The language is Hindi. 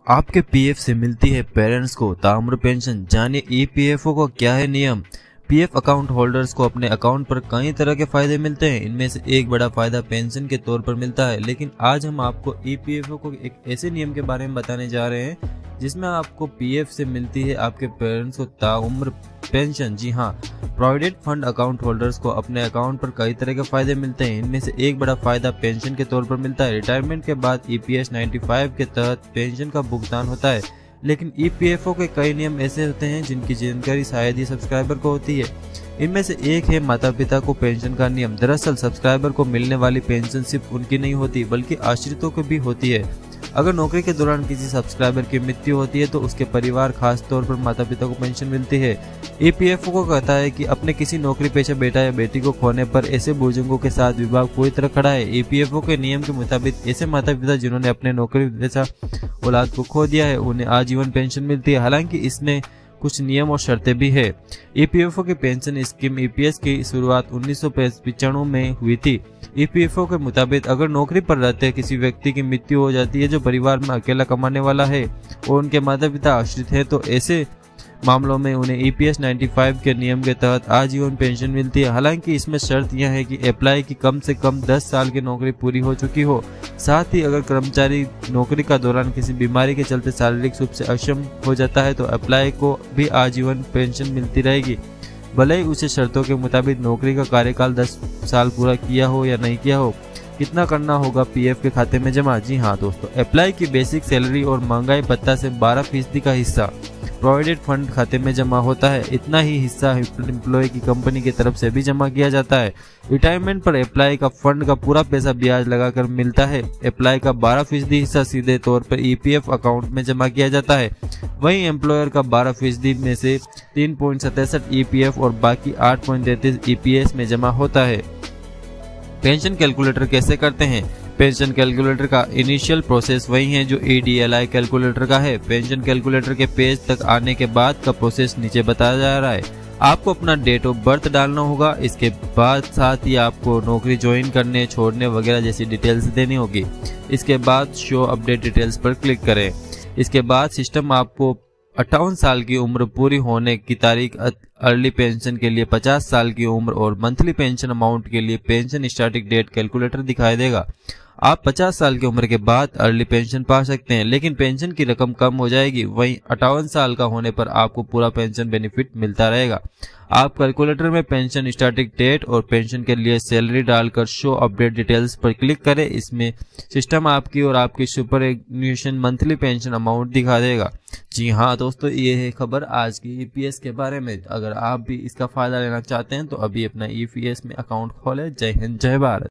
आपके पीएफ से मिलती है पेरेंट्स को ताउम्र पेंशन। जानिए ईपीएफओ का क्या है नियम। पीएफ अकाउंट होल्डर्स को अपने अकाउंट पर कई तरह के फायदे मिलते हैं। इनमें से एक बड़ा फायदा पेंशन के तौर पर मिलता है। लेकिन आज हम आपको ईपीएफओ को एक ऐसे नियम के बारे में बताने जा रहे हैं जिसमें आपको पीएफ से मिलती है आपके पेरेंट्स को ताउम्र पेंशन। जी हाँ, प्रोविडेंट फंड अकाउंट होल्डर्स को अपने अकाउंट पर कई तरह के फायदे मिलते हैं। इनमें से एक बड़ा फायदा पेंशन के तौर पर मिलता है। रिटायरमेंट के बाद ईपीएस 95 के तहत पेंशन का भुगतान होता है। लेकिन ईपीएफओ के कई नियम ऐसे होते हैं जिनकी जानकारी शायद ही सब्सक्राइबर को होती है। इनमें से एक है माता पिता को पेंशन का नियम। दरअसल सब्सक्राइबर को मिलने वाली पेंशन सिर्फ उनकी नहीं होती बल्कि आश्रितों को भी होती है। अगर नौकरी के दौरान किसी सब्सक्राइबर की मृत्यु होती है तो उसके परिवार खास तौर पर माता पिता को पेंशन मिलती है। ईपीएफओ को कहता है कि अपने किसी नौकरी पेशा बेटा या बेटी को खोने पर ऐसे बुजुर्गों के साथ विभाग पूरी तरह खड़ा है। ईपीएफओ के नियम के मुताबिक ऐसे माता पिता जिन्होंने अपने नौकरी पेशा औलाद को खो दिया है उन्हें आजीवन पेंशन मिलती है। हालांकि इसमें कुछ नियम और शर्तें भी है। ईपीएफओ की पेंशन स्कीम ईपीएस की शुरुआत 1995 में हुई थी। ईपीएफओ के मुताबिक अगर नौकरी पर रहते किसी व्यक्ति की मृत्यु हो जाती है जो परिवार में अकेला कमाने वाला है और उनके माता पिता आश्रित है तो ऐसे मामलों में उन्हें ईपीएस 95 के नियम के तहत आजीवन पेंशन मिलती है। हालांकि इसमें शर्त यह है कि अप्लाई की कम से कम 10 साल की नौकरी पूरी हो चुकी हो। साथ ही अगर कर्मचारी नौकरी का दौरान किसी बीमारी के चलते शारीरिक रूप से अक्षम हो जाता है तो अप्लाई को भी आजीवन पेंशन मिलती रहेगी, भले ही उसे शर्तों के मुताबिक नौकरी का कार्यकाल 10 साल पूरा किया हो या नहीं किया हो। कितना करना होगा पीएफ के खाते में जमा? जी हाँ दोस्तों, अप्लाई की बेसिक सैलरी और महंगाई भत्ता से 12% का हिस्सा प्रोविडेंट फंड खाते में जमा होता है। इतना ही हिस्सा एम्प्लॉय की कंपनी की तरफ से भी जमा किया जाता है। रिटायरमेंट पर अप्लाई का फंड का पूरा पैसा ब्याज लगाकर मिलता है। अप्लाई का 12% हिस्सा सीधे तौर पर ईपीएफ अकाउंट में जमा किया जाता है। वहीं एम्प्लॉयर का 12% में से 3.67 ईपीएफ और बाकी 8.33 ईपीएस में जमा होता है। पेंशन कैलकुलेटर कैसे करते हैं? पेंशन कैलकुलेटर का इनिशियल प्रोसेस वही है जो ईडीएलआई कैलकुलेटर का है। पेंशन कैलकुलेटर के पेज तक आने के बाद का प्रोसेस नीचे बताया जा रहा है। आपको अपना डेट ऑफ बर्थ डालना होगा। इसके बाद साथ ही आपको नौकरी ज्वाइन करने, छोड़ने वगैरह जैसी डिटेल्स देनी होगी। इसके बाद शो अपडेट डिटेल्स पर क्लिक करें। इसके बाद सिस्टम आपको 58 साल की उम्र पूरी होने की तारीख, अर्ली पेंशन के लिए 50 साल की उम्र और मंथली पेंशन अमाउंट के लिए पेंशन स्टार्टिंग डेट कैलकुलेटर दिखाई देगा। आप 50 साल की उम्र के बाद अर्ली पेंशन पा सकते हैं, लेकिन पेंशन की रकम कम हो जाएगी। वहीं 58 साल का होने पर आपको पूरा पेंशन बेनिफिट मिलता रहेगा। आप कैलकुलेटर में पेंशन स्टार्टिंग डेट और पेंशन के लिए सैलरी डालकर शो अपडेट डिटेल्स पर क्लिक करें। इसमें सिस्टम आपकी और आपकी सुपर एन्यूएशन मंथली पेंशन अमाउंट दिखा देगा। जी हाँ दोस्तों, ये है खबर आज की ईपीएस के बारे में। अगर आप भी इसका फायदा लेना चाहते हैं तो अभी अपना ईपीएस में अकाउंट खोलें। जय हिंद, जय भारत।